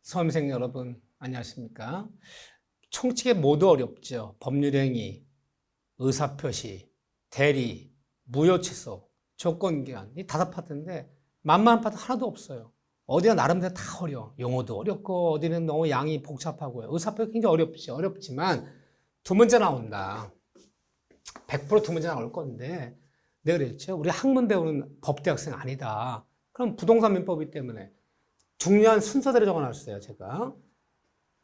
수험생 여러분 안녕하십니까? 총칙에 모두 어렵죠. 법률행위, 의사표시, 대리, 무효취소, 조건기한 이 5파트인데 만만한 파트 하나도 없어요. 어디가 나름대로 다 어려워. 용어도 어렵고 어디는 너무 양이 복잡하고요. 의사표시 굉장히 어렵죠. 어렵지만 두 문제 나온다. 100% 두 문제 나올 건데 내가 그랬죠. 우리 학문 배우는 법대학생 아니다. 그럼 부동산 민법이기 때문에 중요한 순서대로 적어놨어요, 제가.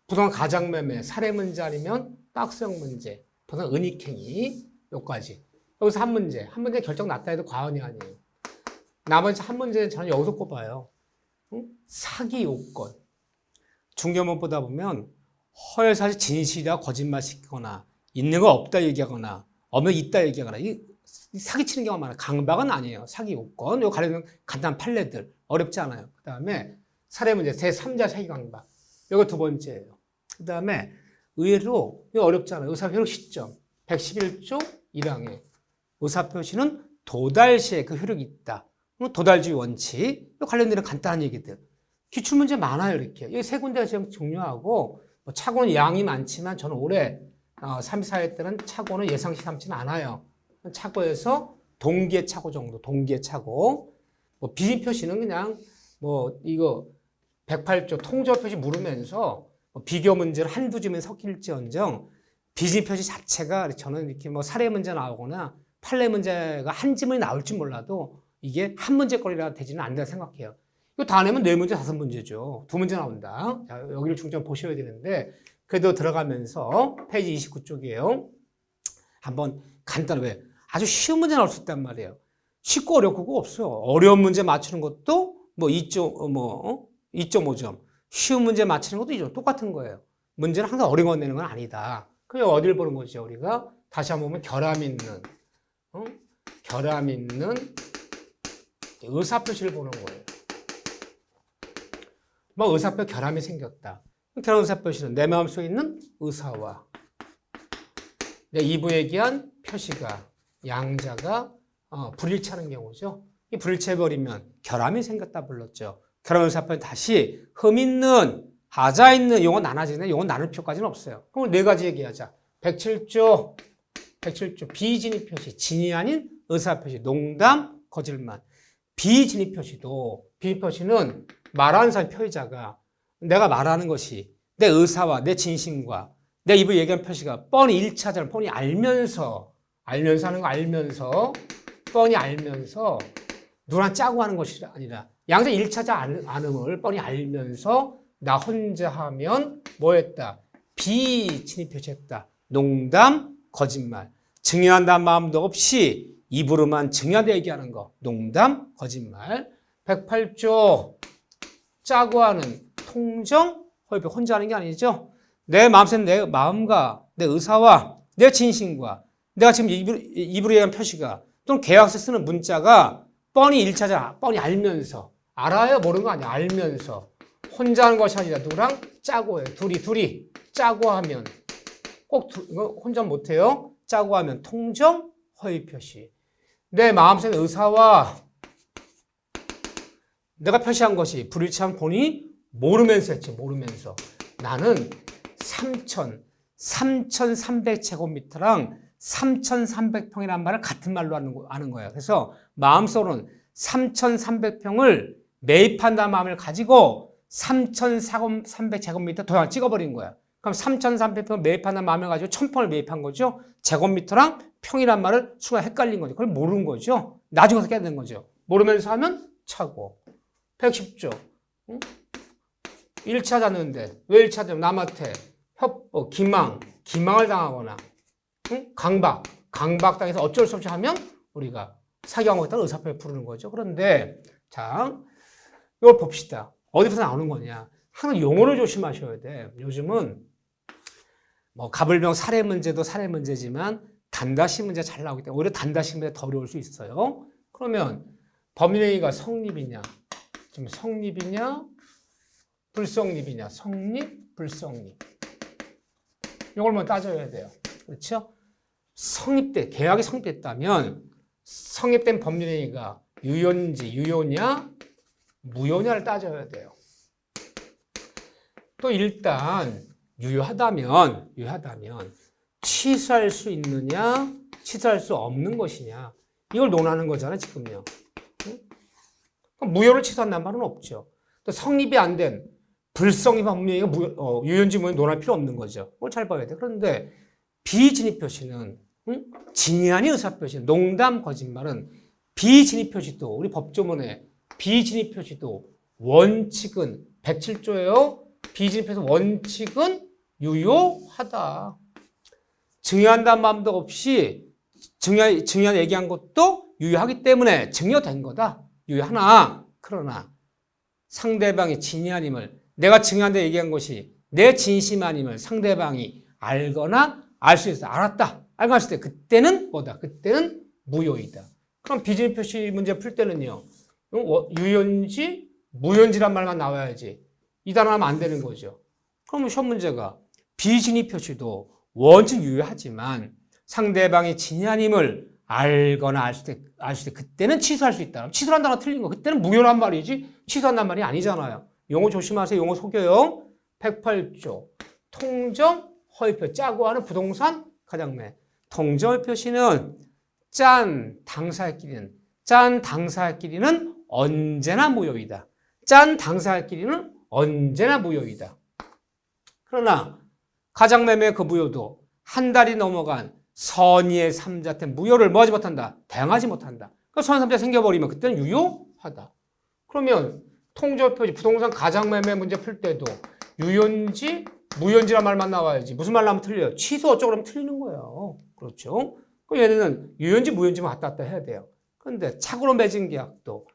부동산 가장매매, 사례문제 아니면 박스형 문제, 부동산 은닉행위, 요까지. 여기서 한 문제 결정 났다 해도 과언이 아니에요. 나머지 한 문제는 저는 여기서 꼽아요. 응? 사기 요건. 중개문 보다 보면 허위사실 진실이라 거짓말시키거나 있는 거 없다 얘기하거나 없는 있다 얘기하거나 이 사기치는 경우가 많아요. 강박은 아니에요. 사기 요건. 요 가려는 간단한 판례들. 어렵지 않아요. 그 다음에 사례 문제, 제3자 사기 강박. 이거 두 번째예요. 그 다음에 의외로 이거 어렵지 않아요. 의사표시 시점. 111조 1항에 의사표시는 도달시에 그 효력이 있다. 도달주의 원칙. 이 관련된 간단한 얘기들. 기출문제 많아요. 이렇게. 이 세 군데가 제일 중요하고 뭐 착오는 양이 많지만 저는 올해 3, 4회 때는 착오는 예상치 삼지는 않아요. 착오에서 동기의 착오 정도. 동기의 착오. 뭐 비표시는 그냥 뭐 이거 108조 통조표시 물으면서 비교 문제를 한두 주면 섞일지언정 비진표시 자체가 저는 이렇게 뭐 사례 문제 나오거나 판례 문제가 한 지문이 나올지 몰라도 이게 한 문제거리라 되지는 않는다 생각해요. 이거 다 내면 4문제, 5문제죠. 2문제 나온다. 자, 여기를 중점 보셔야 되는데 그래도 들어가면서 페이지 29쪽이에요. 한번 간단하게 아주 쉬운 문제 나올 수 있단 말이에요. 쉽고 어렵고 그거 없어요. 어려운 문제 맞추는 것도 뭐 2.5점. 쉬운 문제 맞히는 것도 2점. 똑같은 거예요. 문제는 항상 어려운 거 내는 건 아니다. 그럼 어디를 보는 거죠, 우리가? 다시 한번 보면 결함 있는 의사표시를 보는 거예요. 뭐 의사표 결함이 생겼다. 결함 의사표시는 내 마음속에 있는 의사와 내 이부에 기한 표시가 양자가 불일치하는 경우죠. 이 불일치해버리면 결함이 생겼다 불렀죠. 결함 의사표는 다시 흠 있는, 하자 있는 용어 나눠지는데 용어 나눌 필요까지는 없어요. 그럼 4가지 얘기하자. 107조 비진입 표시, 진이 아닌 의사표시, 농담, 거짓말. 비진입 표시도, 비진입 표시는 말하는 사람 표의자가 내가 말하는 것이 내 의사와 내 진심과 내 입을 얘기한 표시가 뻔히 1차잖아. 뻔히 알면서 하는 거 알면서 뻔히 알면서 누구나 짜고 하는 것이 아니라 양자 1차자 않음을 뻔히 알면서 나 혼자 하면 뭐 했다? 비진입 표시했다. 농담, 거짓말. 증여한다는 마음도 없이 입으로만 증여하다 얘기하는 거. 농담, 거짓말. 108조 짜고 하는 통정, 허위표 혼자 하는 게 아니죠. 내 마음속에 내 마음과 내 의사와 내 진심과 내가 지금 입으로 얘기한 표시가 또는 계약서 쓰는 문자가 뻔히 1차자, 뻔히 알면서 알아요? 모르는 거 아니야. 알면서 혼자 하는 것이 아니라 누구랑 짜고 해요. 둘이 짜고 하면 꼭 이거 혼자 못해요. 짜고 하면 통정, 허위 표시. 내 마음속의 의사와 내가 표시한 것이 불일치한 본인이 모르면서 했지. 모르면서 나는 3,300제곱미터랑 3,300평이라는 말을 같은 말로 하는 거예요. 그래서 마음속으로는 3,300평을 매입한다는 마음을 가지고 3,300제곱미터 도장을 찍어버린 거야. 그럼 3,300평을 매입한다는 마음을 가지고 1,000평을 매입한 거죠. 제곱미터랑 평이란 말을 순간 헷갈린 거죠. 그걸 모르는 거죠. 나중에 어떻게 해야 되는 거죠. 모르면서 하면 차고. 110조. 1차 잤는데 왜 1차 잤냐면 남한테 기망을 당하거나 강박당해서 어쩔 수 없이 하면 우리가 사기한 것에 따라 의사표를 부르는 거죠. 그런데 자, 이걸 봅시다. 어디서 나오는 거냐. 항상 용어를 조심하셔야 돼. 요즘은 뭐 가불병 사례 문제도 사례 문제지만 단다시 문제 잘 나오기 때문에 오히려 단다시 문제 더 어려울 수 있어요. 그러면 법률행위가 성립이냐, 좀 성립이냐, 불성립이냐, 성립, 불성립. 이걸 먼저 따져야 돼요. 그렇죠? 계약이 성립됐다면 성립된 법률행위가 유효냐, 무효냐를 따져야 돼요. 또 일단 유효하다면 취소할 수 있느냐, 취소할 수 없는 것이냐, 이걸 논하는 거잖아, 지금요. 응? 무효를 취소한다는 말은 없죠. 또 성립이 안 된 불성립 법률행위가 유효인지 무효인지 논할 필요 없는 거죠. 그걸 잘 봐야 돼. 그런데 비진입 표시는, 응? 진위 아닌 의사표시, 농담, 거짓말은 비진입 표시도, 우리 법조문에 비진입 표시도 원칙은 107조예요. 비진입 표시 원칙은 유효하다. 증여한다는 마음도 없이 증여 얘기한 것도 유효하기 때문에 증여된 거다. 유효하나, 그러나 상대방의 진위 아님을, 내가 증여한다 얘기한 것이 내 진심 아님을 상대방이 알거나 알 수 있어. 알았다. 알고 했을 때 그때는 뭐다? 그때는 무효이다. 그럼 비진입 표시 문제 풀 때는요. 유효인지 무효인지란 말만 나와야지. 이 단어 하면 안 되는 거죠. 그러면 시험 문제가 비진입 표시도 원칙 유효하지만 상대방이 진위 아님을 알거나 알 수 때 그때는 취소할 수 있다. 취소한 단어 틀린 거. 그때는 무효란 말이지 취소한단 말이 아니잖아요. 용어 조심하세요. 용어 속여요. 108조 통정 허위표 짜고 하는 부동산 가장매. 통정 허위표시는 짠 당사자끼리는 언제나 무효이다. 짠 당사자끼리는 언제나 무효이다. 그러나 가장매매 그 무효도 한 달이 넘어간 선의의 삼자한테 무효를 뭐하지 못한다? 대응하지 못한다. 그 선의 삼자 생겨버리면 그때는 유효하다. 그러면 통정표시 부동산 가장매매 문제 풀 때도 유효인지 무효인지란 말만 나와야지. 무슨 말 나오면 틀려요? 취소 어쩌고 하면 틀리는 거예요. 그렇죠? 그럼 얘네는 유효인지 무효인지만 왔다 갔다 해야 돼요. 그런데 착오로 맺은 계약도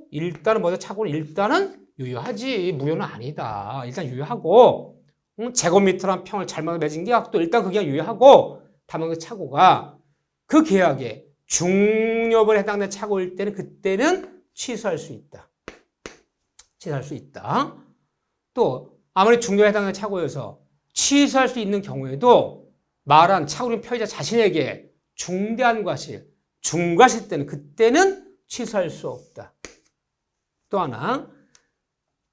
일단은 뭐죠? 착오는 일단은 유효하지 무효는 아니다. 일단 유효하고 제곱미터란 평을 잘못 맺은 계약도 일단 그게 유효하고 다만 그 착오가 그 계약에 중요분에 해당되는 착오일 때는 그때는 취소할 수 있다. 또 아무리 중요에 해당되는 착오여서 취소할 수 있는 경우에도 말한 착오인 피해자 자신에게 중대한 과실, 중과실 때는 그때는 취소할 수 없다. 또 하나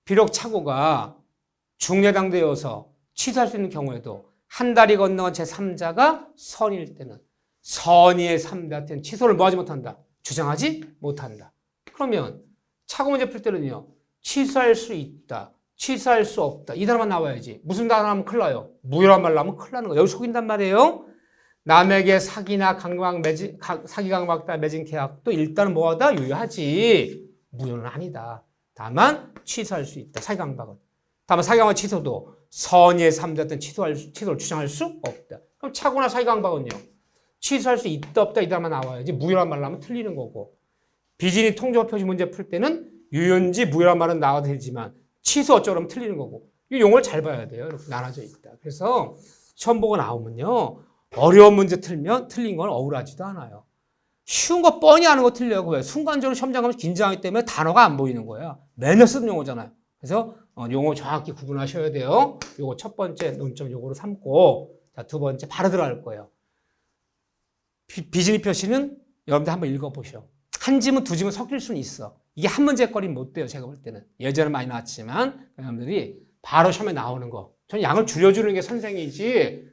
비록 착오가 중해당되어서 취소할 수 있는 경우에도 한 달이 건너간 제3자가 선의일 때는 선의의 3자한테는 취소를 뭐하지 못한다? 주장하지 못한다. 그러면 착오 문제 풀 때는요. 취소할 수 있다. 취소할 수 없다. 이 단어만 나와야지. 무슨 단어 하면 큰일 나요? 무효란 말 나오면 큰일 나는 거예요. 여기 속인단 말이에요. 남에게 사기나 사기 강박다 맺은 계약도 일단은 뭐하다? 유효하지. 무효는 아니다. 다만 취소할 수 있다. 사기 강박은. 다만 사기 강박 취소도 선의의 3자한테는 취소를 주장할 수 없다. 그럼 착오나 사기 강박은요. 취소할 수 있다 없다 이 단어만 나와야지. 무효란 말 나오면 틀리는 거고. 비진입 통정 표시 문제 풀 때는 유효인지 무효란 말은 나와도 되지만 취소 어쩌면 틀리는 거고. 이 용어를 잘 봐야 돼요. 이렇게 나눠져 있다. 그래서 시험 보고 나오면요. 어려운 문제 틀린 건 억울하지도 않아요. 쉬운 거 뻔히 아는 거 틀려요. 왜? 순간적으로 시험장 가면 긴장하기 때문에 단어가 안 보이는 거예요. 매년 쓰는 용어잖아요. 그래서 용어 정확히 구분하셔야 돼요. 요거 첫 번째 논점 요거로 삼고 자, 두 번째 바로 들어갈 거예요. 비진입 표시는 여러분들 한번 읽어보셔. 한 지문 두 지문 섞일 수는 있어. 이게 한 문제거리는 못 돼요. 제가 볼 때는. 예전에 많이 나왔지만 여러분들이 바로 시험에 나오는 거. 저는 양을 줄여주는 게 선생이지.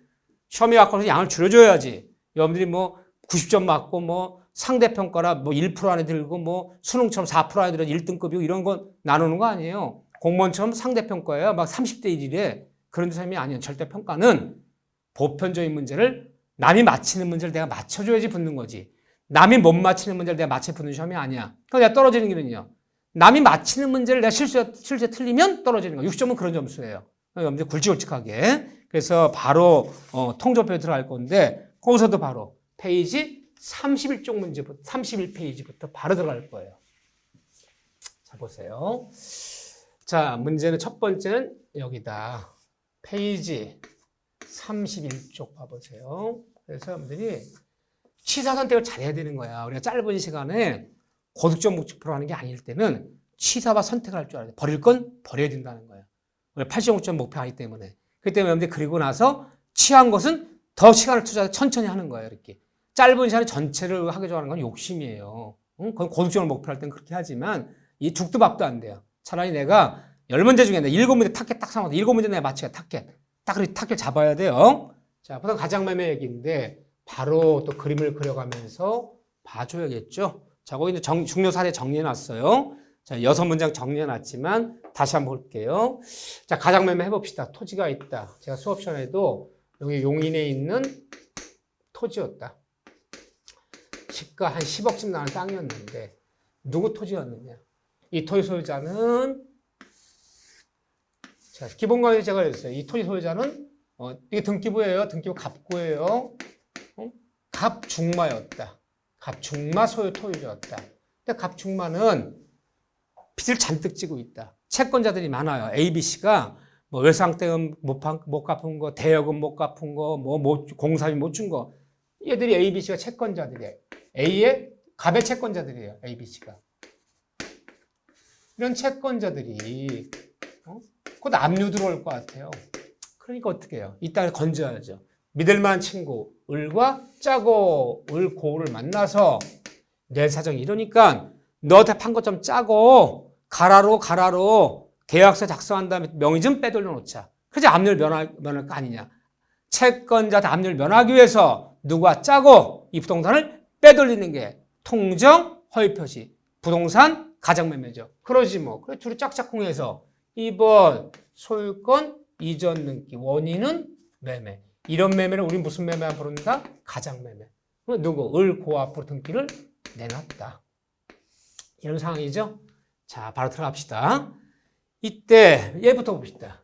시험에 왔거나 양을 줄여줘야지. 여러분들이 뭐 90점 맞고 뭐 상대평가라 뭐 1% 안에 들고 뭐 수능처럼 4% 안에 들어서 1등급이고 이런 거 나누는 거 아니에요. 공무원처럼 상대평가예요. 막 30대 1이래. 그런 셈이 아니에요. 절대평가는 보편적인 문제를 남이 맞히는 문제를 내가 맞춰줘야지 붙는 거지. 남이 못 맞히는 문제를 내가 맞춰 붙는 시험이 아니야. 그럼 내가 떨어지는 길은요. 남이 맞히는 문제를 내가 실수에 틀리면 떨어지는 거야. 60점은 그런 점수예요. 여러분들 굵직굵직하게. 그래서 바로 통조표에 들어갈 건데 거기서도 바로 페이지 31쪽 문제부터 31페이지부터 바로 들어갈 거예요. 자 보세요. 자 문제는 첫 번째는 여기다. 페이지 31쪽 봐보세요. 그래서 여러분들이 취사 선택을 잘해야 되는 거야. 우리가 짧은 시간에 고득점 목표로 하는 게 아닐 때는 취사와 선택을 할 줄 알아야 돼. 버릴 건 버려야 된다는 거야. 우리가 85점 목표하기 때문에. 그렇기 때문에 여러분들 그리고 나서 취한 것은 더 시간을 투자해서 천천히 하는 거예요. 이렇게. 짧은 시간에 전체를 하게 좋아하는 건 욕심이에요. 그건 고득점을 목표로 할 때는 그렇게 하지만 이 죽도 밥도 안 돼요. 차라리 내가 10문제 중에 7문제 타켓 딱 삼아서 7문제 내에 맞춰야 타켓. 딱 그렇게 타켓 잡아야 돼요. 자, 보통 가장매매 얘기인데 바로 또 그림을 그려가면서 봐줘야겠죠. 자, 거기 이제 중요 사례 정리해놨어요. 자, 6문장 정리해놨지만 다시 한번 볼게요. 자, 가장매매 해봅시다. 토지가 있다. 제가 수업 시간에도 여기 용인에 있는 토지였다. 시가 한 10억쯤 나는 땅이었는데 누구 토지였느냐? 이 토지 소유자는 자, 기본 강의 제가 그랬어요. 이 토지 소유자는 이게 등기부예요. 등기부 갑구예요. 갑중마였다. 갑중마 소유 토지였다. 근데 갑중마는 빚을 잔뜩 지고 있다. 채권자들이 많아요. A, B, C가 뭐 외상대금 못 갚은 거, 대여금 못 갚은 거, 공사비 못 준 거. 얘들이 A, B, C가 채권자들이에요. A의 갑의 채권자들이에요. A, B, C가. 이런 채권자들이 곧 압류 들어올 것 같아요. 그러니까 어떻게 해요? 이 땅을 건져야죠. 믿을만한 친구 을과 짜고 을 고를 만나서 내 사정이 이러니까 너한테 판 것 좀 짜고 가라로 계약서 작성한 다음에 명의 좀 빼돌려 놓자. 그래서 압류를 면할 거 아니냐. 채권자한테 압류를 면하기 위해서 누가 짜고 이 부동산을 빼돌리는 게 통정 허위표시 부동산 가장매매죠. 그러지 뭐. 그래 둘이 짝짝꿍해서 2번 소유권 이전 등기 원인은 매매. 이런 매매를 우리 무슨 매매만 부른다? 가장매매. 누구? 을 고앞으로 등기를 내놨다. 이런 상황이죠. 자, 바로 들어갑시다. 이때 얘부터 봅시다.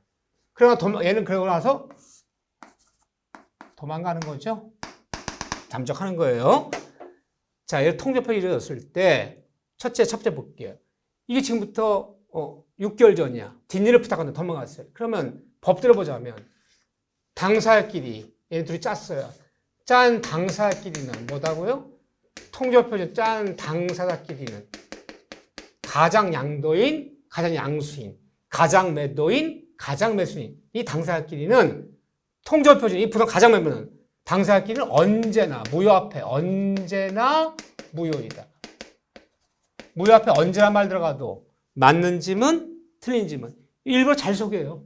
얘는 그러고 나서 도망가는 거죠. 잠적하는 거예요. 자, 얘를 통조표 이루어졌을 때 첫째 볼게요. 이게 지금부터 6개월 전이야. 뒷일을 부탁하는데 도망갔어요. 그러면 법대로 보자면 당사자끼리 얘네 둘이 짰어요. 짠 당사자끼리는 뭐다고요? 통조표죠. 짠 당사자끼리는 가장양도인, 가장양수인, 가장매도인, 가장매수인. 이 당사자끼리는 통조표죠. 이 부동 가장매매는 당사자끼리는 언제나 무효 앞에 언제나 무효이다. 무효 앞에 언제나 말 들어가도 맞는 짐은 틀린 짐은 일부러 잘 속여요.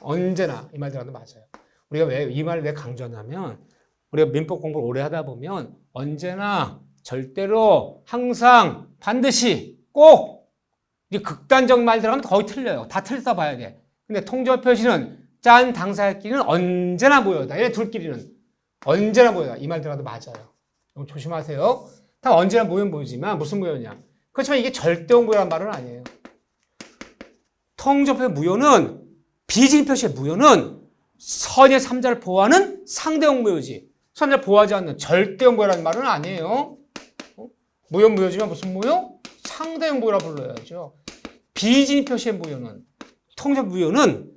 언제나 이 말 들어가도 맞아요. 우리가 왜 이 말을 왜 강조하냐면 우리가 민법 공부를 오래 하다 보면 언제나 절대로 항상 반드시 꼭 극단적 말 들어가면 거의 틀려요. 다 틀렸다 봐야 돼. 근데 통조 표시는 짠 당사자끼리는 언제나 무효다. 얘네 둘끼리는 언제나 무효다. 이 말 들어가도 맞아요. 너무 조심하세요. 다 언제나 무효지만 무슨 무효냐? 그렇지만 이게 절대적 무효란 말은 아니에요. 통조표 무효는 비진 표시의 무효는 선의 3자를 보호하는 상대적 무효지. 선을 보호하지 않는 절대적 무효라는 말은 아니에요. 무효지만 무슨 무효? 상대적 무효라 불러야죠. 비진 표시의 무효는 통조표 무효는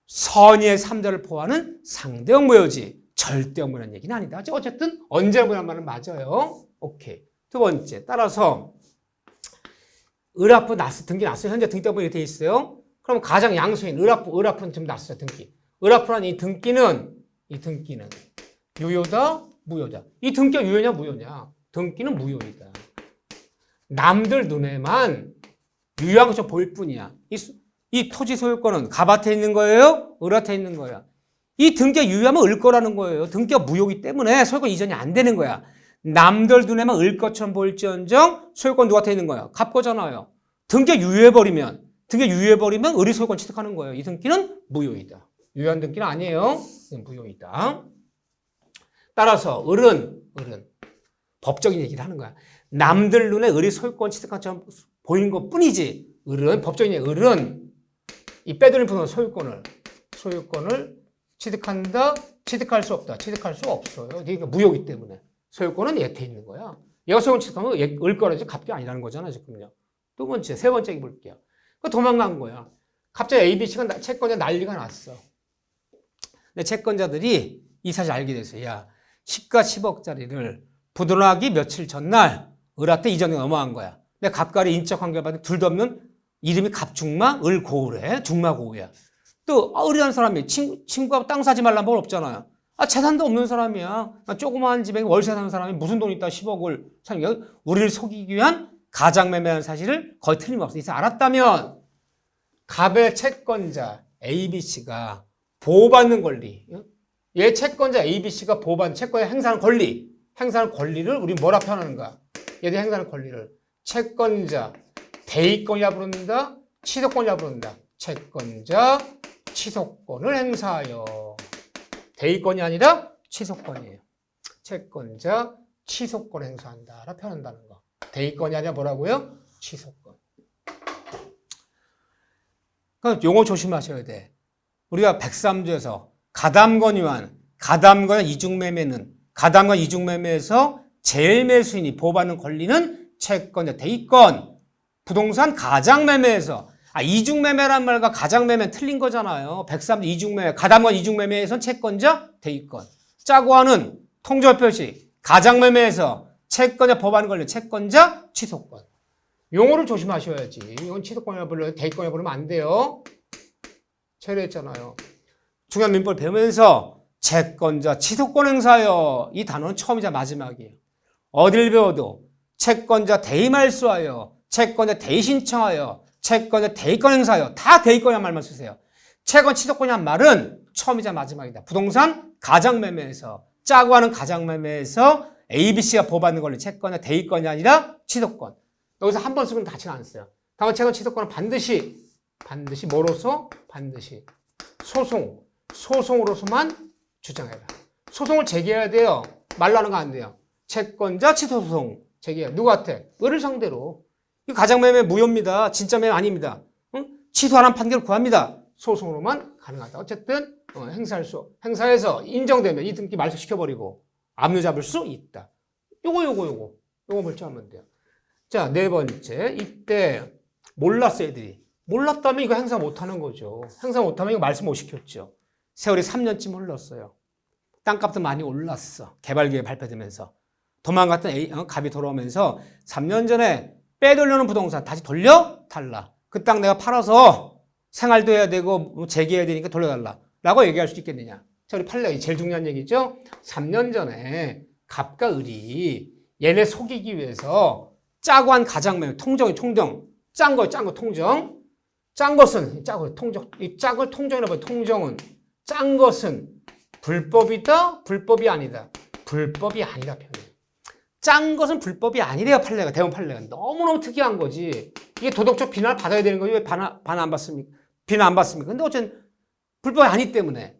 선의 3자를 보호하는 상대적 무효지. 절대적 무효라는 얘기는 아니다. 어쨌든 언제나 무효라는 말은 맞아요. 오케이. 두 번째 따라서 을합부 등기 났어요. 현재 등기 때문에 이렇게 돼 있어요. 그럼 가장 양수인 을합부는 지금 났어요. 등기. 을합부라는 이 등기는 유효다, 무효다. 이 등기가 유효냐, 무효냐? 등기는 무효이다. 남들 눈에만 유효한 것처럼 보일 뿐이야. 이 토지 소유권은 갑한테 있는 거예요? 을한테 있는 거야. 이 등기가 유효하면 을 거라는 거예요. 등기가 무효이기 때문에 소유권 이전이 안 되는 거야. 남들 눈에만 을 것처럼 보일지언정 소유권 누구한테 있는 거야? 갑 거잖아요. 등기가 유효해버리면 을이 소유권 취득하는 거예요. 이 등기는 무효이다. 유효한 등기는 아니에요. 무효이다. 따라서 을은 법적인 얘기를 하는 거야. 남들 눈에 을이 소유권 취득한 것처럼 보이는 것 뿐이지. 법적인 얘기, 을은 이 빼돌린 부동산 소유권을 취득한다, 취득할 수 없다. 취득할 수 없어요. 그러니까 무효이기 때문에. 소유권은 얘한테 있는 거야. 얘가 소유권 취득하면 을 거라지 갑이 아니라는 거잖아, 지금요. 세 번째 얘기 볼게요. 도망간 거야. 갑자기 A, B, C가 채권자 난리가 났어. 근데 채권자들이 이 사실 알게 됐어요. 야, 시가 10억짜리를 부도나기 며칠 전날 을한테 이전에 넘어간 거야. 근데 갑과의 인적 관계를 봤는데 둘도 없는 이름이 갑중마, 을고우래. 중마고우야. 또 을이라는 사람이 친구하고 땅 사지 말라는 법 없잖아요. 재산도 없는 사람이야. 조그마한 집에 월세 사는 사람이 무슨 돈이 있다 10억을 사는 우리를 속이기 위한 가장매매한 사실을 거의 틀림없어. 이제 알았다면 갑의 채권자 ABC가 보호받는 권리. 얘 채권자 ABC가 보호받는 채권에 행사하는 권리. 행사하는 권리를 우리 뭐라 표현하는가? 얘들 행사하는 권리를 채권자 대의권이라 부른다. 취소권이라 부른다. 채권자 취소권을 행사하여. 대의권이 아니라 취소권이에요. 채권자 취소권 행사한다라 표현한다는 거. 대의권이 아니라 뭐라고요? 취소권. 그러니까 용어 조심하셔야 돼. 우리가 103조에서 가담권유한 이중매매는 가담권 이중매매에서 제일 매수인이 보호받는 권리는 채권자 대의권. 부동산 가장매매에서 이중매매란 말과 가장매매는 틀린 거잖아요. 103조 이중매매, 가담권 이중매매에서는 채권자 대의권. 짜고 하는 통절 표시 가장매매에서 채권자 보호받는 권리 채권자 취소권. 용어를 조심하셔야지. 이건 취소권이라 불러요. 대의권이라 부르면 안 돼요. 체류했잖아요. 중요한 민법을 배우면서 채권자 취소권 행사하여. 이 단어는 처음이자 마지막이에요. 어딜 배워도 채권자 대의 말소하여, 채권자 대의 신청하여, 채권자 대의권 행사하여. 다 대의권이란 말만 쓰세요. 채권 취소권이란 말은 처음이자 마지막이다. 부동산 가장매매에서, 짜고 하는 가장매매에서 ABC가 보호받는 권리 채권자 대의권이 아니라 취소권. 여기서 한 번 쓰면 다치는 안 써요. 다만 채권 취소권은 반드시 뭐로서? 반드시 소송으로서만 주장해라. 소송을 제기해야 돼요. 말로 하는 거 안 돼요. 채권자 취소 소송 제기해요. 누구한테? 을을 상대로. 이거 가장매매 무효입니다. 진짜 매매 아닙니다. 응? 취소하라는 판결을 구합니다. 소송으로만 가능하다. 어쨌든 행사해서 인정되면 이 등기 말소시켜버리고 압류 잡을 수 있다. 요거 결정하면 돼요. 자, 네 번째. 이때 몰랐어, 애들이. 몰랐다면 이거 행사 못하는 거죠. 행사 못하면 이거 말소 못 시켰죠. 세월이 3년쯤 흘렀어요. 땅값도 많이 올랐어. 개발계획 발표되면서. 도망갔던 갑이 돌아오면서 3년 전에 빼돌려놓은 부동산 다시 돌려달라. 그 땅 내가 팔아서 생활도 해야 되고 재개해야 되니까 돌려달라. 라고 얘기할 수 있겠느냐. 자, 우리 판례가 제일 중요한 얘기죠. 3년 전에 갑과 을이 얘네 속이기 위해서 짜고 한 가장매매, 통정. 짠 거, 통정. 짠 것은, 이 짝을 통정이라고 해요. 통정은. 짠 것은 불법이다, 불법이 아니다. 불법이 아니다, 표현이에요. 짠 것은 불법이 아니래요, 판례가. 대법원 판례가. 너무너무 특이한 거지. 이게 도덕적 비난을 받아야 되는 거지. 왜 비난 안 받습니까? 비난 안 받습니까? 근데 어쨌든 불법이 아니기 때문에.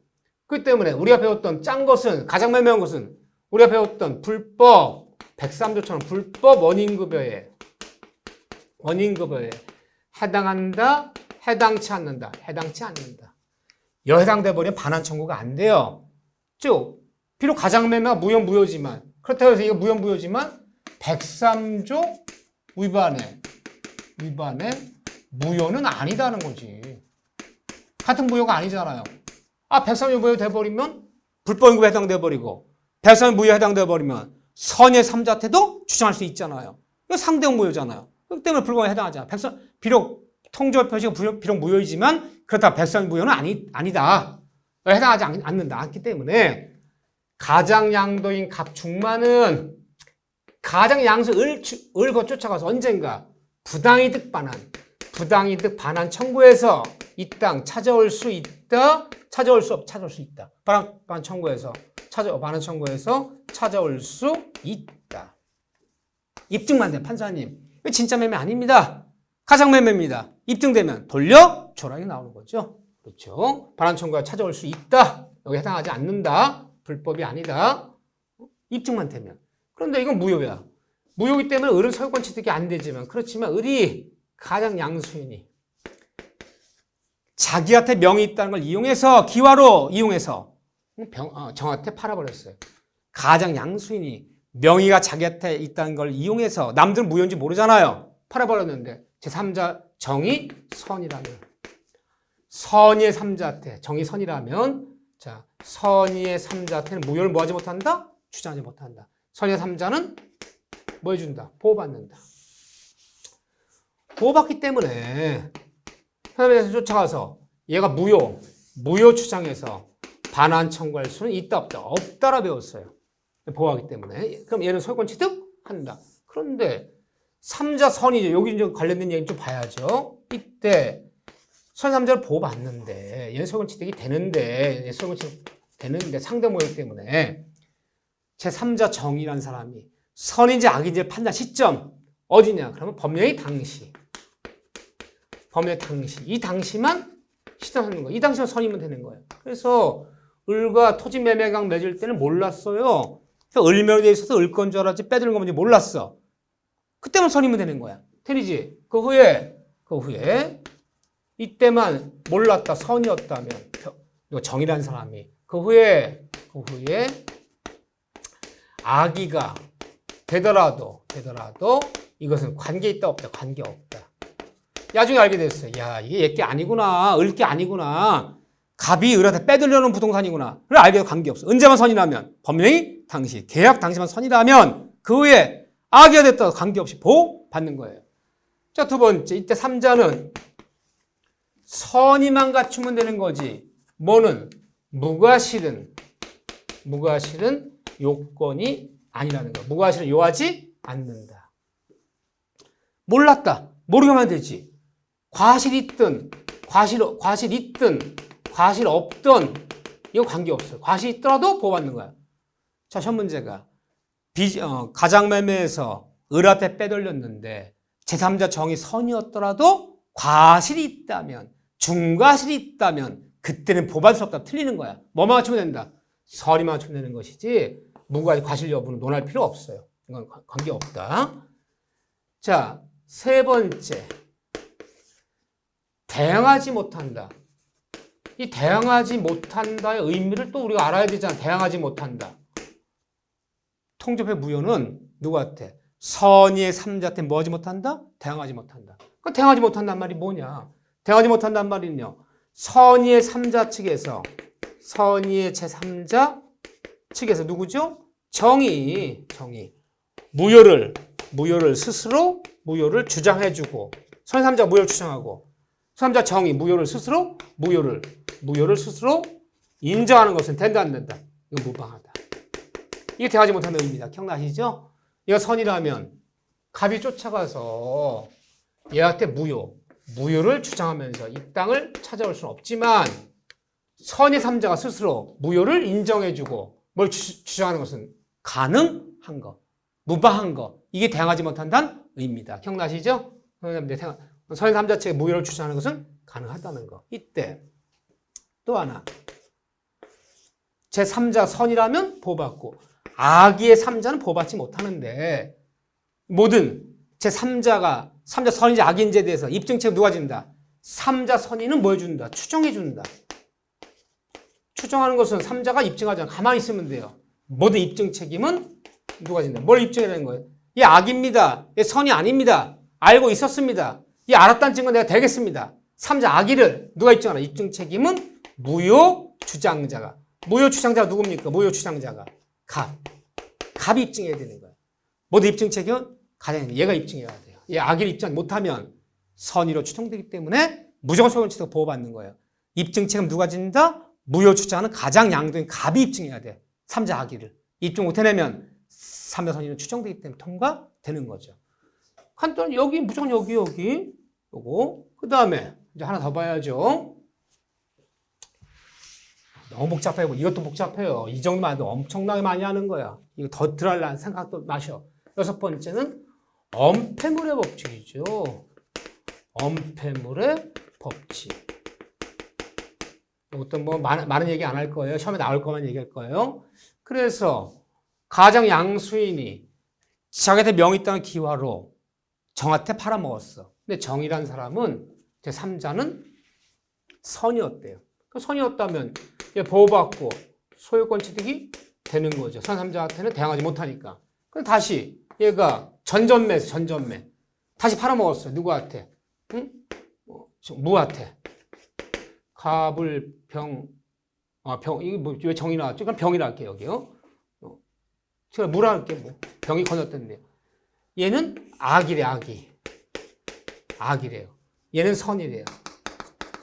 그렇기 때문에 우리가 배웠던 짠 것은, 가장매매한 것은 우리가 배웠던 불법, 103조처럼 불법 원인급여에 해당한다, 해당치 않는다. 여해당돼 버리면 반환 청구가 안 돼요. 즉, 비록 가장매매가 무효지만, 그렇다고 해서 이거 무효지만 103조 위반에 무효는 아니다는 거지. 같은 무효가 아니잖아요. 103조 무효 돼버리면 불법인급에 해당돼 버리고 103조 무효에 해당돼 버리면 선의 3자태도 주장할 수 있잖아요. 이거 상대형 무효잖아요. 그렇기 때문에 불법에 해당하잖아. 비록 통절 표시가 비록 무효이지만 그렇다고 103조 무효는 아니다. 해당하지 않는다. 않기 때문에 가장양도인 갑중만은 가장양수 을 쫓아가서 언젠가 부당이득 반환 청구해서 이 땅 찾아올 수 있다. 찾아올 수 있다. 반환 청구해서 찾아올 수 있다. 입증만 된 판사님. 이거 진짜 매매 아닙니다. 가장매매입니다. 입증되면 돌려줘라고 나오는 거죠. 그렇죠. 반환 청구가 찾아올 수 있다. 여기 해당하지 않는다. 불법이 아니다. 입증만 되면. 그런데 이건 무효야. 무효이기 때문에 을은 소유권 취득이 안 되지만, 그렇지만 을이 가장 양수인이 자기한테 명이 있다는 걸 이용해서, 기와로 이용해서 정한테 팔아버렸어요. 가장 양수인이 명의가 자기한테 있다는 걸 이용해서, 남들은 무효인지 모르잖아요. 팔아버렸는데 제3자 정이 선이라면, 선의의 3자태 정이 선이라면, 자, 선의의 3자태는 무효를 뭐하지 못한다? 주장하지 못한다. 선의의 3자는 뭐 해준다? 보호받는다. 보호받기 때문에 현업에서 쫓아가서 얘가 무효 주장해서 반환 청구할 수는 있다 없다? 없다라 배웠어요. 보호하기 때문에. 그럼 얘는 소유권 취득한다. 그런데 3자 선이죠. 여기 이제 관련된 얘기 좀 봐야죠. 이때 선삼자를 보호받는데 얘는 소유권취득이 되는데 얘 소유권취득 되는데 상대 모욕 때문에 제3자 정의라는 사람이 선인지 악인지를 판단 시점 어디냐? 그러면 법령의 당시. 법령의 당시. 이 당시만 시점하는 거예요. 이 당시만 선이면 되는 거예요. 그래서 을과 토지 매매계약 맺을 때는 몰랐어요. 을매로 돼 있어서 을 건 줄 알았지 빼드는 거 뭔지 몰랐어. 그때만 선이면 되는 거야. 틀리지? 그 후에 이때만 몰랐다 선이었다면 정이라는 사람이 그 후에 악의가 되더라도 이것은 관계 있다 없다 관계 없다. 나중에 알게 됐어요. 야 이게 얘 게 아니구나. 을 게 아니구나. 갑이 을한테 빼들려는 부동산이구나. 그래 알게 돼도 관계 없어. 언제만 선이라면 법령이 당시 계약 당시만 선이라면 그 후에 악의가 됐다 관계없이 보호받는 거예요. 자, 두 번째 이때 3자는 선의만 갖추면 되는 거지. 뭐는 무과실은 요건이 아니라는 거. 무과실은 요하지 않는다. 몰랐다. 모르게만 되지. 과실 있든 과실 없든 이거 관계없어요. 과실 있더라도 보호받는 거야. 자, 첫 문제가 가장매매에서 을한테 빼돌렸는데 제3자 정의 선이었더라도 과실이 있다면 중과실이 있다면 그때는 보호받을 수 없다. 틀리는 거야. 뭐만 맞추면 된다. 설이만 맞추면 되는 것이지 과실 여부는 논할 필요 없어요. 이건 관계없다. 자, 세 번째 대항하지 못한다. 이 대항하지 못한다의 의미를 또 우리가 알아야 되잖아. 대항하지 못한다. 통접의 무효는 누구한테? 선의의 3자한테 뭐 하지 못한다? 대항하지 못한다. 그 대항하지 못한다는 말이 뭐냐? 대항하지 못한다는 말은요. 선의의 3자 측에서 선의의 제3자 측에서 누구죠? 정의 무효를 스스로 무효를 주장해주고 선 3자가 무효를 주장하고 3자 정의 무효를 스스로 스스로 인정하는 것은 된다 안 된다? 이건 무방하다. 이게 대하지 못하는 의미다. 기억나시죠? 얘가 선이라면 갑이 쫓아가서 얘한테 무효를 주장하면서 이 땅을 찾아올 수는 없지만 선의 3자가 스스로 무효를 인정해주고 뭘 주장하는 것은 가능한 거, 무방한 거. 이게 대항하지 못한다는 의미다. 기억나시죠? 선의 3자 측에 무효를 주장하는 것은 가능하다는 거. 이때 또 하나 제3자 선이라면 보호받고 악의의 3자는 보호받지 못하는데 모든 제3자가 3자 선인지 악인지에 대해서 입증책을 누가 진다? 3자 선인은 뭐 해준다? 추정해준다. 추정하는 것은 3자가 입증하지 않아. 가만히 있으면 돼요. 모든 입증 책임은 누가 진다? 뭘 입증해야 되는 거예요? 얘 악입니다. 얘 선이 아닙니다. 알고 있었습니다. 얘 알았다는 증거 내가 되겠습니다. 3자 악의를 누가 입증하나? 입증 책임은 무효 주장자가. 무효 주장자가 누굽니까? 무효 주장자가. 갑이 입증해야 되는 거예요. 모든 입증 책임은 가장 얘가 입증해야 돼요. 얘 악의를 입증 못하면 선의로 추정되기 때문에 무조건 소유권취득 보호받는 거예요. 입증 책임 누가 진다? 무효 주장은 가장 양도인 갑이 입증해야 돼. 3자 악의를. 입증 못 해내면 3자 선의는 추정되기 때문에 통과되는 거죠. 간단 여기 무조건 여기 요거. 그 다음에 이제 하나 더 봐야죠. 너무 복잡해요. 이것도 복잡해요. 이 정도만 해도 엄청나게 많이 하는 거야. 이거 더 들어가려는 생각도 마셔. 여섯 번째는 엄폐물의 법칙이죠. 엄폐물의 법칙. 이것도 뭐 많은 얘기 안 할 거예요. 처음에 나올 것만 얘기할 거예요. 그래서 가장 양수인이 자기한테 명이 있다는 기화로 정한테 팔아먹었어. 근데 정이라는 사람은 제3자는 선이었대요. 선이었다면 보호받고 소유권 취득이 되는 거죠. 선 3자한테는 대항하지 못하니까. 그럼 다시 얘가 전전매 다시 팔아먹었어요. 누구한테? 응? 무한테. 갑을 이게 뭐 왜 정이 나왔죠? 그럼 병이라 할게요, 여기요. 제가 무라 할게요, 뭐. 병이 건졌던데요. 얘는 악이래요. 얘는 선이래요.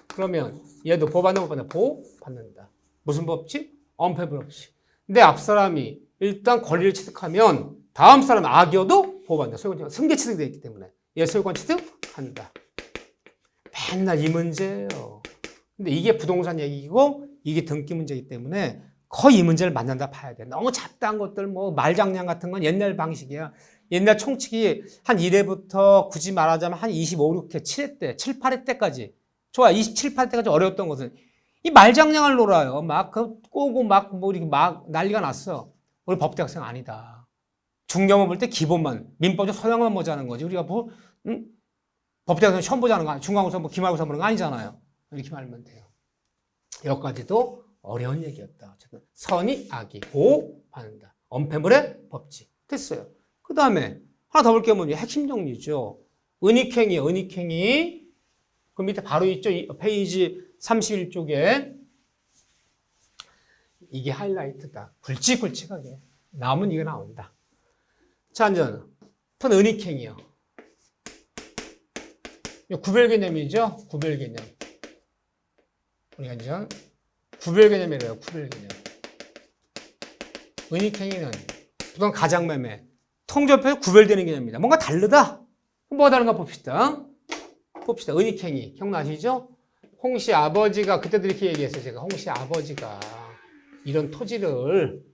그러면 얘도 보호받는 못 받는다. 보호받는다. 무슨 법칙? 엄폐물 법칙. 근데 앞 사람이 일단 권리를 취득하면 다음 사람은 악이어도 보호받는다. 소유권 승계 취득이 되어 있기 때문에 얘 소유권 취득한다. 맨날 이 문제예요. 근데 이게 부동산 얘기고 이게 등기 문제이기 때문에 거의 이 문제를 만난다 봐야 돼. 너무 잡다한 것들 뭐 말장난 같은 건 옛날 방식이야. 옛날 총칙이 한 1회부터 굳이 말하자면 한 25, 6회, 7회 때, 7, 8회 때까지 좋아. 27, 8회 때까지 어려웠던 것은 이 말장난을 놀아요. 막 꼬고 막 뭐 이렇게 막 난리가 났어. 우리 법대학생 아니다. 중경을 볼 때 기본만 민법적 소양만 보자는 거지. 우리가 뭐 법대학생 시험 보자는 거 아니야. 중간고사 뭐 기말고사 보는 거 아니잖아요. 이렇게 말하면 돼요. 여기까지도 어려운 얘기였다. 어쨌든 선이 악이 보호받는다. 엄폐물의 법칙. 됐어요. 그 다음에 하나 더 볼 게 뭐냐. 핵심 정리죠. 은닉행위, 은닉행위. 그 밑에 바로 있죠. 페이지 31쪽에. 이게 하이라이트다. 굵직굵직하게. 나오면 이게 나온다. 자, 이제 은닉행위요. 구별 개념이죠. 구별 개념. 우리가 이제 구별 개념이래요. 구별 개념. 은닉행위는 보통 가장매매, 통조표에서 구별되는 개념입니다. 뭔가 다르다. 뭐가 다른가 봅시다. 봅시다. 은닉행위 기억나시죠? 홍씨 아버지가 그때도 이렇게 얘기했어요. 제가 홍씨 아버지가 이런 토지를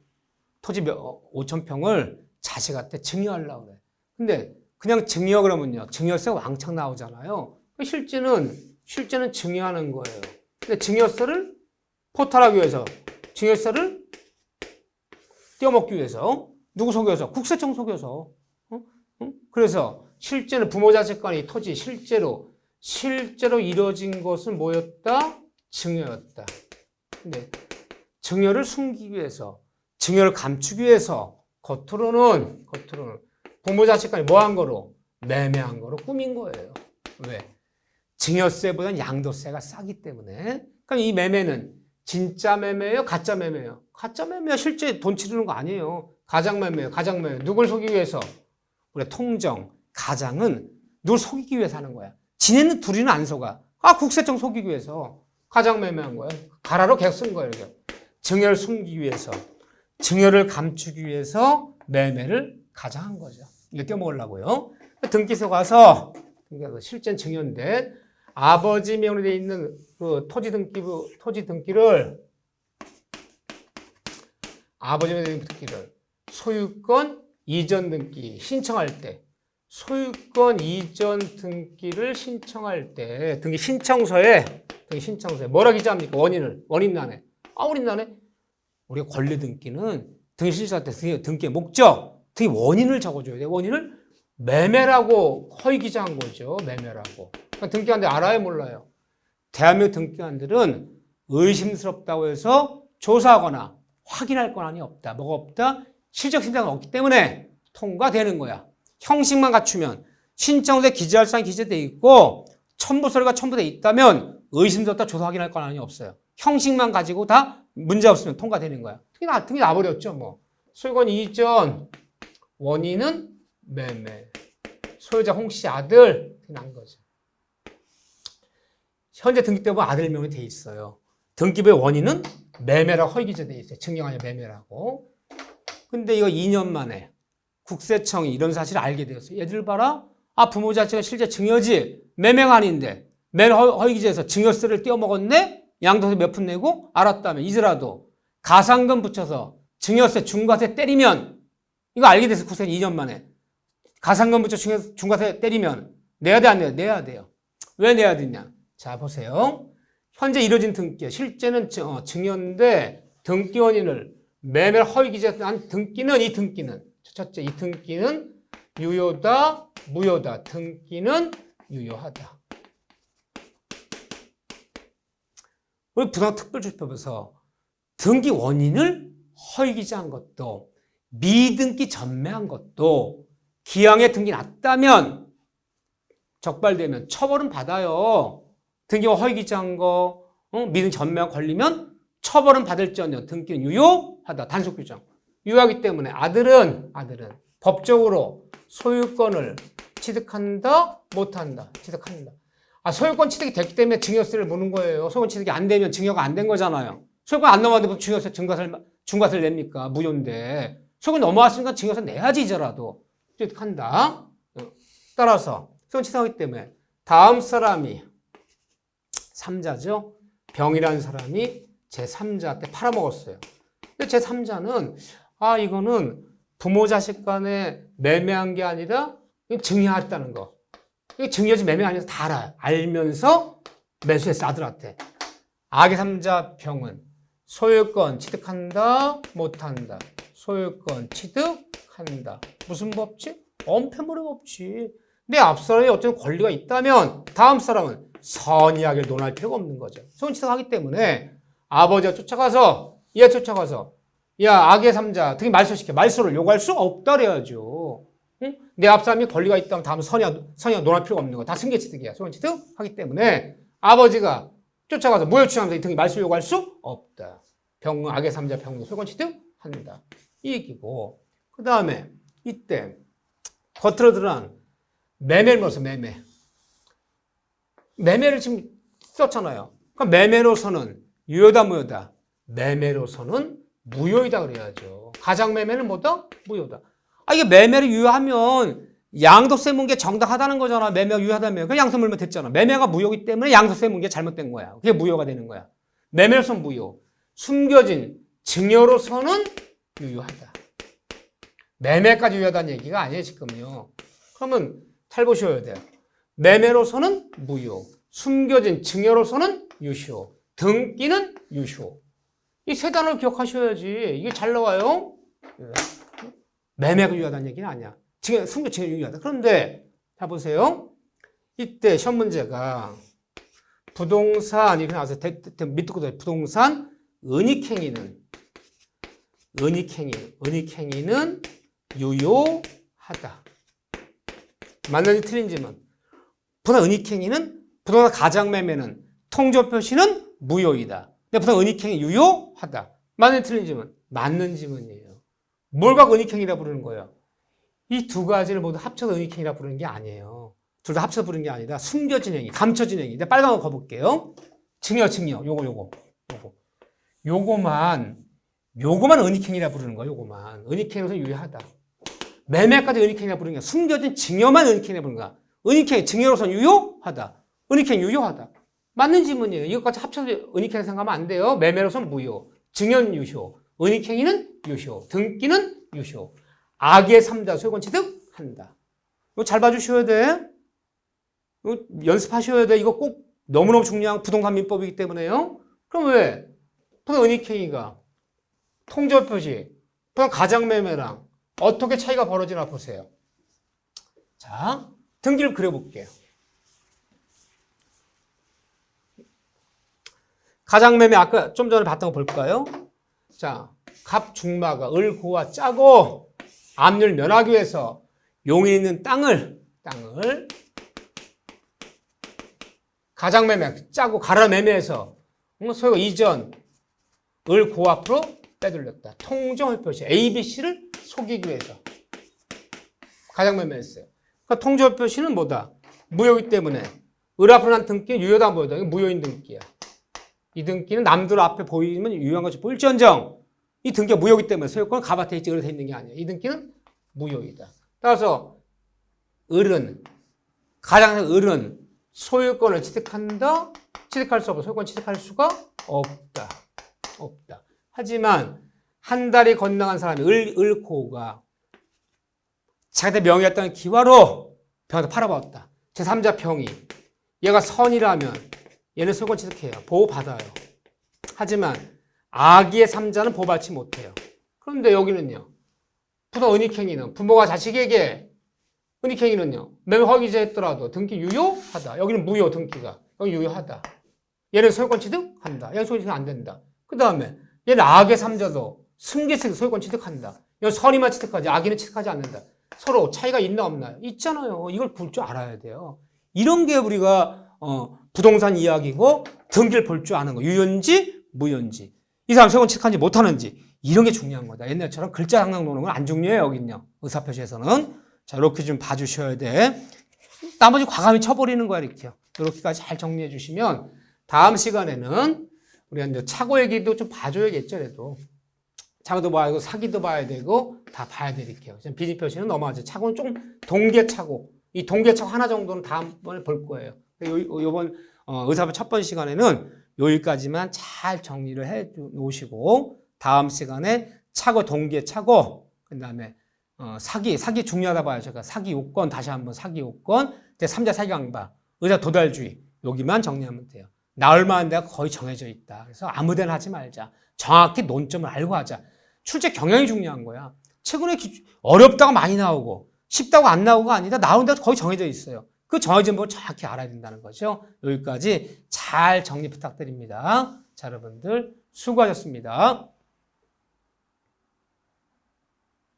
토지 5,000평을 자식한테 증여하려고 그래. 근데 그냥 증여 그러면요. 증여세가 왕창 나오잖아요. 실제는 증여하는 거예요. 근데 증여세를 포탈하기 위해서, 증여세를 떼어먹기 위해서, 누구 속여서? 국세청 속여서. 그래서 실제는 부모 자식 간의 토지 실제로 이루어진 것은 뭐였다? 증여였다. 근데 증여를 숨기기 위해서, 증여를 감추기 위해서 겉으로는 부모 자식 간에 뭐 한 거로? 매매한 거로 꾸민 거예요. 왜? 증여세보다는 양도세가 싸기 때문에. 그럼 이 매매는 진짜 매매예요? 가짜 매매예요? 가짜 매매야. 실제 돈 치르는 거 아니에요. 가장 매매예요. 가장 매매. 누굴 속이기 위해서? 우리 통정, 가장은 누굴 속이기 위해서 하는 거야. 지네는 둘이는 안 속아. 국세청 속이기 위해서 가장 매매한 거예요. 가라로 계속 쓴 거예요. 이렇게. 증여를 숨기기 위해서, 증여를 감추기 위해서 매매를 가장한 거죠. 이거 떼어먹으려고요. 등기소 가서 실제는 증여인데 아버지 명의로 되어 있는 그 토지 등기를 아버지 명의로 되어 있는 등기를 소유권 이전 등기 신청할 때 소유권 이전 등기를 신청할 때 등기 신청서에 뭐라 기재합니까? 원인란에 원인란에 우리가 권리 등기는 등기 신청할 때 등기의 목적, 등기 원인을 적어줘야 돼요. 원인을 매매라고 허위 기재한 거죠. 매매라고. 그러니까 등기관들 알아요, 몰라요? 대한민국 등기관들은 의심스럽다고 해서 조사하거나 확인할 권한이 없다. 뭐가 없다? 실적 신청은 없기 때문에 통과되는 거야. 형식만 갖추면 신청서에 기재할 사항이 기재되어 있고 첨부서류가 첨부되어 있다면 의심스럽다 조사 확인할 권한이 없어요. 형식만 가지고 다 문제 없으면 통과되는 거야. 등기 나버렸죠. 뭐 소유권 이전 원인은 매매. 소유자 홍씨 아들 난 거죠. 현재 등기 때 보면 아들 명이 돼 있어요. 등기부의 원인은 매매라고 허위 기재돼 있어요. 증명 아니라 매매라고. 근데 이거 2년 만에 국세청이 이런 사실을 알게 되었어요. 얘들 봐라. 부모 자체가 실제 증여지 매매가 아닌데 매매 허위 기재해서 증여세를 떼어먹었네. 양도세 몇 푼 내고 알았다면 이제라도 가상금 붙여서 증여세 중과세 때리면 이거 알게 돼서 국세청이 2년 만에 가상금 붙여 중과세 때리면 내야 돼, 안 내야 돼? 내야 돼요. 왜 내야 되냐? 자, 보세요. 현재 이루어진 등기, 실제는 증여인데 등기 원인을 매매를 허위 기재한 등기는 첫째, 이 등기는 유효다, 무효다. 등기는 유효하다. 우리 부산특별주택법에서 등기 원인을 허위 기재한 것도 미등기 전매한 것도 기왕에 등기 났다면 적발되면 처벌은 받아요. 등기가 허위 기재한 거, 미등기 전매가 걸리면 처벌은 받을지언정 등기는 유효하다. 단속 규정. 유효하기 때문에 아들은 법적으로 소유권을 취득한다, 못한다. 취득한다. 소유권 취득이 됐기 때문에 증여세를 무는 거예요. 소유권 취득이 안 되면 증여가 안 된 거잖아요. 소유권 안 넘어왔는데 증여세, 중과세를 냅니까? 무효인데. 소유권 넘어왔으니까 증여세 내야지 이제라도. 취득한다. 따라서 소유권 취득하기 때문에 다음 사람이 제3자죠. 병이라는 사람이 제3자한테 팔아먹었어요. 근데 제3자는 이거는 부모 자식 간에 매매한 게 아니라 증여했다는 거. 이게 증여지 매매 아니어서 다 알아요. 알면서 매수했어, 아들한테. 악의 3자 병은 소유권 취득한다, 못한다. 소유권 취득한다. 무슨 법칙? 엄폐물의 법칙. 내 앞 사람이 어떤 권리가 있다면 다음 사람은 선의하게 논할 필요가 없는 거죠. 소유권 취득하기 때문에 아버지가 쫓아가서 얘 쫓아가서 야 악의 3자 특히 말소시켜 말소를 요구할 수 없다 그래야죠. 응? 내 앞 사람이 권리가 있다면 다음 선의하게 논할 필요가 없는 거. 다 승계취득이야. 소유권 취득하기 때문에 아버지가 쫓아가서 무효취득하면서 이 등이 말소 요구할 수 없다. 악의 3자 병도 소유권 취득한다. 이 얘기고 그 다음에 이때 겉으로 드러난 매매를 넣어서 매매를 지금 썼잖아요. 그럼 매매로서는 유효다 무효다? 매매로서는 무효이다 그래야죠. 가장매매는 뭐다? 무효다. 이게 매매를 유효하면 양도세 문제 정당하다는 거잖아. 매매가 유효하다면. 그 양도세 물면 됐잖아. 매매가 무효이기 때문에 양도세 문제 잘못된 거야. 그게 무효가 되는 거야. 매매로서는 무효. 숨겨진 증여로서는 유효하다. 매매까지 유효하다는 얘기가 아니에요, 지금요. 그러면 잘 보셔야 돼요. 매매로서는 무효. 숨겨진 증여로서는 유효. 등기는 유효. 이 세 단어를 기억하셔야지. 이게 잘 나와요. 매매가 유효하다는 얘기는 아니야. 숨겨진 증여 유효하다. 그런데 자 보세요. 이때 시험 문제가 부동산 이렇게 나와서 밑도 부동산 은닉행위는 유효하다. 맞는지 틀린지만 부동산 은닉행위는 부동산 가장매매는 통조표시는 무효이다. 근데 부동산 은닉행위 유효하다. 맞는지 틀린지만 맞는 지문이에요. 뭘 갖고 은닉행위라 부르는 거예요? 이 두 가지를 모두 합쳐서 은닉행위라 부르는 게 아니에요. 둘 다 합쳐서 부르는 게 아니라 숨겨진 행위, 감춰진 행위. 내가 빨간 거 가볼게요. 증여. 요거만 은닉행위라 부르는 거예요. 요거만. 은닉행위로서 유효하다. 매매까지 은닉행위라 부르는 게 숨겨진 증여만 은닉행위라 부르는 거야. 은닉행위, 증여로서는 유효하다. 은닉행위 유효하다. 맞는 지문이에요. 이것까지 합쳐서 은닉행위 생각하면 안 돼요. 매매로서는 무효. 증여는 유효. 은닉행위는 유효. 등기는 유효. 악의 3자 소유권 취득한다. 이거 잘 봐주셔야 돼. 이거 연습하셔야 돼. 이거 꼭 너무너무 중요한 부동산 민법이기 때문에요. 그럼 왜? 부동산 은닉행위가 통조표시, 부동산 가장매매랑 어떻게 차이가 벌어지나 보세요. 자, 등기를 그려볼게요. 가장매매 아까 좀 전에 봤던 거 볼까요? 자, 갑중마가 을고와 짜고 압률 면하기 위해서 용이 있는 땅을 가장매매 짜고 갈아 매매해서 소유가 이전 을고 앞으로 빼돌렸다. 통정을 표시 A, B, C를 속이기 위해서 가장매매했어요. 그러니까 통정을 표시는 뭐다? 무효이기 때문에 을 앞으로 난 등기는 유효다 무효다. 이건 무효인 등기야. 이 등기는 남들 앞에 보이면 유효한 것이 보일지언정 이 등기가 무효이기 때문에 소유권은 가밭에 있지 을에 돼 있는 게 아니야. 이 등기는 무효이다. 따라서 을은 소유권을 취득한다. 취득할 수 없고 소유권 취득할 수가 없다. 하지만 한 달이 건너간 사람이 을고가 자기한테 명의였던 기와로 병한테 팔아버렸다. 제3자 병이 얘가 선이라면 얘는 소유권 취득해요. 보호받아요. 하지만 악의 3자는 보호받지 못해요. 그런데 여기는요. 부동 은닉행위는 부모가 자식에게 은닉행위는요. 매매 허위죄 했더라도 등기 유효하다. 여기는 무효 등기가. 여기 유효하다. 얘는 소유권 취득한다. 얘는 소유권 취득 안 된다. 그 다음에 얘는 악의 3자도 승계식 소유권 취득한다. 얘는 선의만 취득하지 악의는 취득하지 않는다. 서로 차이가 있나 없나요? 있잖아요. 이걸 볼 줄 알아야 돼요. 이런 게 우리가 부동산 이야기고 등기를 볼 줄 아는 거. 유효인지 무효인지. 이 사람 소유권 취득하는지 못하는지. 이런 게 중요한 거다. 옛날처럼 글자 항상 노는 건 안 중요해요. 여기는요. 의사표시에서는. 자, 이렇게 좀 봐주셔야 돼. 나머지 과감히 쳐버리는 거야. 이렇게요. 이렇게까지 잘 정리해 주시면 다음 시간에는 우리가 이제 차고 얘기도 좀 봐줘야겠죠. 그래도. 차고도 봐야 되고 사기도 봐야 되고 다 봐야 되릴게요. 비집표시는 넘어가죠. 차고는 좀 동계차고 이 동계차고 하나 정도는 다음번에 볼 거예요. 요번 의사표 첫 번째 시간에는 여기까지만 잘 정리를 해 놓으시고 다음 시간에 차고 동기의 차고 그다음에 사기 중요하다 봐요. 제가 사기 요건 다시 한번 사기 요건 제3자 사기 강박 의사 도달주의 여기만 정리하면 돼요. 나올 만한 데가 거의 정해져 있다. 그래서 아무 데나 하지 말자. 정확히 논점을 알고 하자. 출제 경향이 중요한 거야. 최근에 어렵다고 많이 나오고 쉽다고 안 나오고가 아니라 나온 데가 거의 정해져 있어요. 그 정해진 걸 정확히 알아야 된다는 거죠. 여기까지 잘 정리 부탁드립니다. 자, 여러분들 수고하셨습니다.